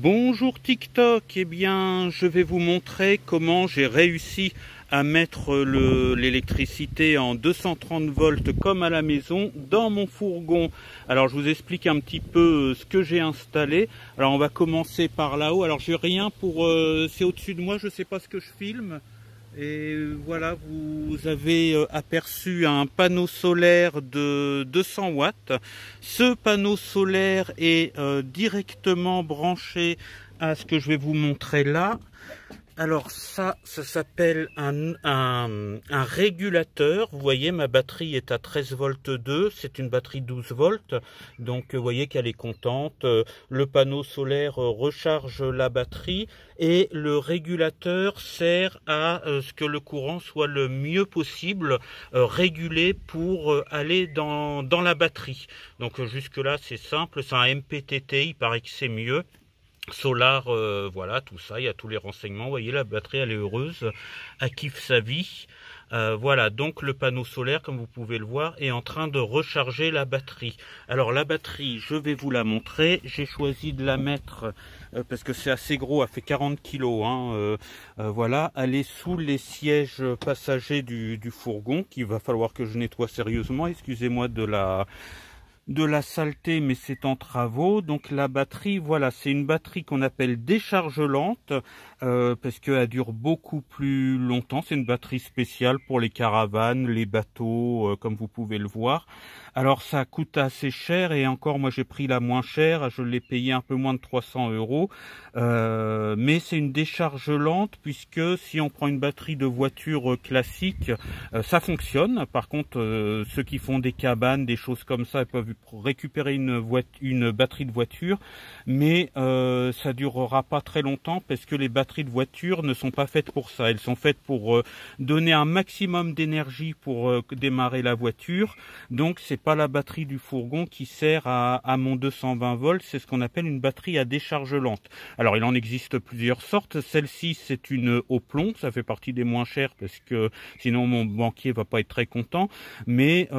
Bonjour TikTok, eh bien je vais vous montrer comment j'ai réussi à mettre l'électricité en 230 volts comme à la maison dans mon fourgon. Alors je vous explique un petit peu ce que j'ai installé. Alors on va commencer par là-haut. Alors j'ai rien pour... c'est au-dessus de moi, je ne sais pas ce que je filme. Et voilà, vous avez aperçu un panneau solaire de 200 watts. Ce panneau solaire est directement branché à ce que je vais vous montrer là. Alors ça s'appelle un régulateur. Vous voyez, ma batterie est à 13 volts 2, c'est une batterie 12 volts. Donc vous voyez qu'elle est contente. Le panneau solaire recharge la batterie et le régulateur sert à ce que le courant soit le mieux possible régulé pour aller dans la batterie. Donc jusque là c'est simple, c'est un MPPT, il paraît que c'est mieux. Solar, voilà, tout ça, il y a tous les renseignements. Vous voyez, la batterie, elle est heureuse, elle kiffe sa vie. Voilà, donc le panneau solaire, comme vous pouvez le voir, est en train de recharger la batterie. Alors la batterie, je vais vous la montrer. J'ai choisi de la mettre, parce que c'est assez gros, elle fait 40 kg. Voilà, elle est sous les sièges passagers du fourgon, qu'il va falloir que je nettoie sérieusement. Excusez-moi de la saleté, mais c'est en travaux. Donc la batterie, voilà, c'est une batterie qu'on appelle décharge lente, parce qu'elle dure beaucoup plus longtemps. C'est une batterie spéciale pour les caravanes, les bateaux, comme vous pouvez le voir. Alors ça coûte assez cher, et encore moi j'ai pris la moins chère, je l'ai payé un peu moins de 300 €. Mais c'est une décharge lente, puisque si on prend une batterie de voiture classique, ça fonctionne. Par contre, ceux qui font des cabanes, des choses comme ça, ils peuvent récupérer une batterie de voiture, mais ça durera pas très longtemps, parce que les batteries de voiture ne sont pas faites pour ça. Elles sont faites pour donner un maximum d'énergie pour démarrer la voiture. Donc c'est pas la batterie du fourgon qui sert à mon 220 volts, c'est ce qu'on appelle une batterie à décharge lente. Alors il en existe plusieurs sortes. Celle-ci, c'est une au plomb, ça fait partie des moins chères, parce que sinon mon banquier va pas être très content, mais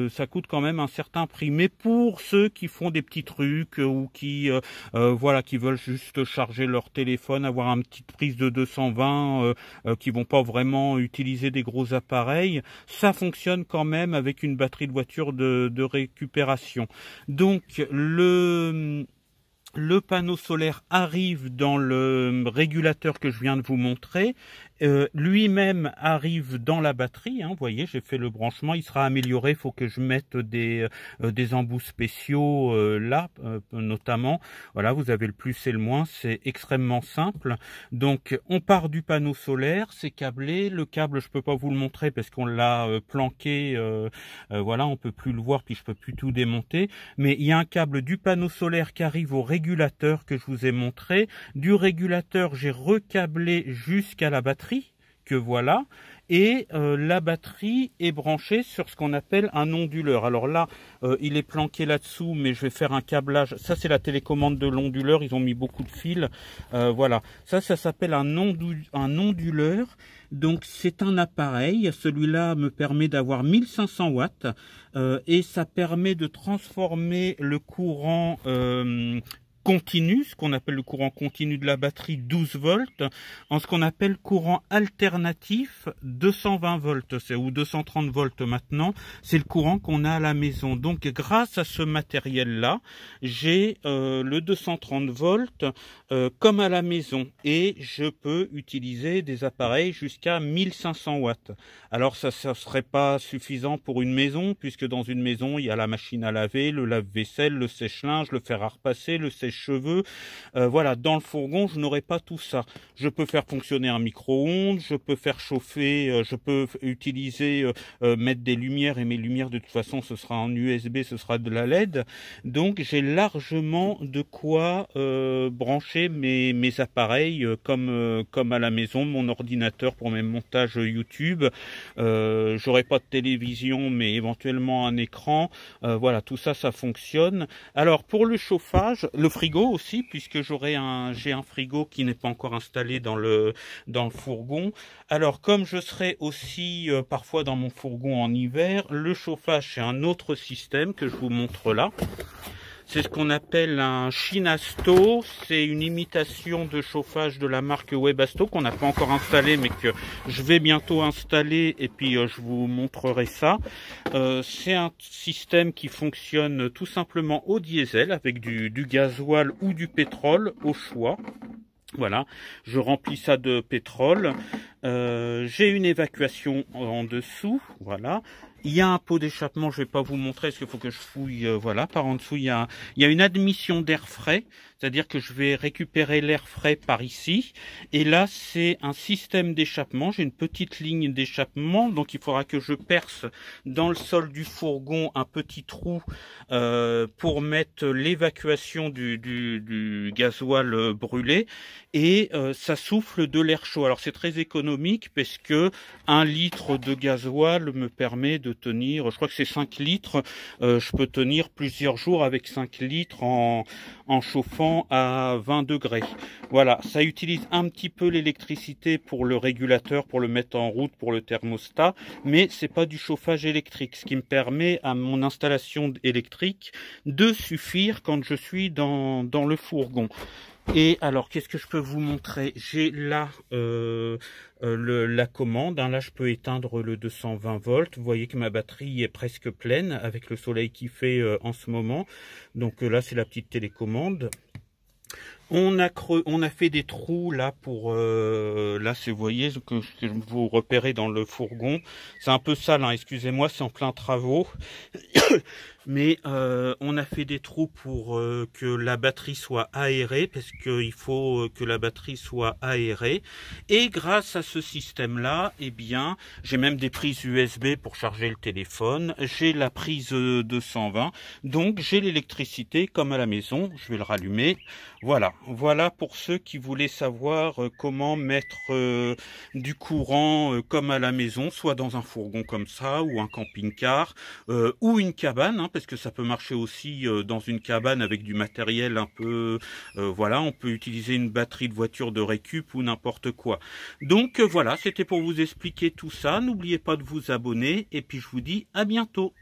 ça coûte quand même un certain prix. Mais pour ceux qui font des petits trucs ou qui voilà, qui veulent juste charger leur téléphone, avoir une petite prise de 220, qui vont pas vraiment utiliser des gros appareils, ça fonctionne quand même avec une batterie de voiture de récupération. Donc le panneau solaire arrive dans le régulateur que je viens de vous montrer. Lui-même arrive dans la batterie, hein, vous voyez, j'ai fait le branchement, il sera amélioré, il faut que je mette des embouts spéciaux là, notamment. Voilà, vous avez le plus et le moins, c'est extrêmement simple. Donc on part du panneau solaire, c'est câblé, le câble je peux pas vous le montrer parce qu'on l'a planqué, voilà, on peut plus le voir, puis je peux plus tout démonter, mais il y a un câble du panneau solaire qui arrive au régulateur que je vous ai montré. Du régulateur, j'ai recablé jusqu'à la batterie, que voilà, et la batterie est branchée sur ce qu'on appelle un onduleur. Alors là, il est planqué là-dessous, mais je vais faire un câblage. Ça, c'est la télécommande de l'onduleur, ils ont mis beaucoup de fils. Voilà, ça s'appelle un onduleur. Donc c'est un appareil, celui-là me permet d'avoir 1500 watts, et ça permet de transformer le courant continu, ce qu'on appelle le courant continu de la batterie 12 volts, en ce qu'on appelle courant alternatif 220 volts, ou 230 volts maintenant, c'est le courant qu'on a à la maison. Donc grâce à ce matériel-là, j'ai le 230 volts comme à la maison, et je peux utiliser des appareils jusqu'à 1500 watts. Alors ça serait pas suffisant pour une maison, puisque dans une maison, il y a la machine à laver, le lave-vaisselle, le sèche-linge, le fer à repasser, le sèche-cheveux. Voilà, dans le fourgon, je n'aurai pas tout ça. Je peux faire fonctionner un micro-ondes, je peux faire chauffer, je peux utiliser, mettre des lumières, et mes lumières de toute façon ce sera en USB, ce sera de la LED. Donc j'ai largement de quoi brancher mes appareils comme à la maison, mon ordinateur pour mes montages YouTube. J'aurai pas de télévision, mais éventuellement un écran. Voilà, tout ça, ça fonctionne. Alors pour le chauffage, le frigo aussi, puisque j'ai un frigo qui n'est pas encore installé dans le fourgon. Alors comme je serai aussi parfois dans mon fourgon en hiver, le chauffage c'est un autre système que je vous montre là. C'est ce qu'on appelle un Shinasto. C'est une imitation de chauffage de la marque Webasto qu'on n'a pas encore installé, mais que je vais bientôt installer et puis je vous montrerai ça. C'est un système qui fonctionne tout simplement au diesel avec du gasoil ou du pétrole au choix. Voilà, je remplis ça de pétrole. J'ai une évacuation en dessous, voilà. Il y a un pot d'échappement, je vais pas vous montrer, parce qu'il faut que je fouille, voilà. Par en dessous, il y a une admission d'air frais, c'est-à-dire que je vais récupérer l'air frais par ici. Et là, c'est un système d'échappement. J'ai une petite ligne d'échappement, donc il faudra que je perce dans le sol du fourgon un petit trou pour mettre l'évacuation du gasoil brûlé. Et ça souffle de l'air chaud. Alors c'est très économique parce que 1 litre de gasoil me permet de tenir, je crois que c'est 5 litres, je peux tenir plusieurs jours avec 5 litres en chauffant à 20 degrés. Voilà, ça utilise un petit peu l'électricité pour le régulateur, pour le mettre en route, pour le thermostat, mais c'est pas du chauffage électrique, ce qui me permet à mon installation électrique de suffire quand je suis dans le fourgon. Et alors, qu'est-ce que je peux vous montrer? J'ai là la commande. Là, je peux éteindre le 220 volts. Vous voyez que ma batterie est presque pleine avec le soleil qui fait en ce moment. Donc là, c'est la petite télécommande. On a fait des trous là pour là, vous voyez que vous repérez dans le fourgon. C'est un peu sale, hein, excusez-moi, c'est en plein travaux. Mais on a fait des trous pour que la batterie soit aérée, parce qu'il faut que la batterie soit aérée. Et grâce à ce système-là, eh bien, j'ai même des prises USB pour charger le téléphone. J'ai la prise 220, donc j'ai l'électricité comme à la maison. Je vais le rallumer. Voilà pour ceux qui voulaient savoir comment mettre du courant comme à la maison, soit dans un fourgon comme ça, ou un camping-car, ou une cabane, hein, parce que ça peut marcher aussi dans une cabane avec du matériel un peu, voilà, on peut utiliser une batterie de voiture de récup ou n'importe quoi. Donc voilà, c'était pour vous expliquer tout ça. N'oubliez pas de vous abonner et puis je vous dis à bientôt.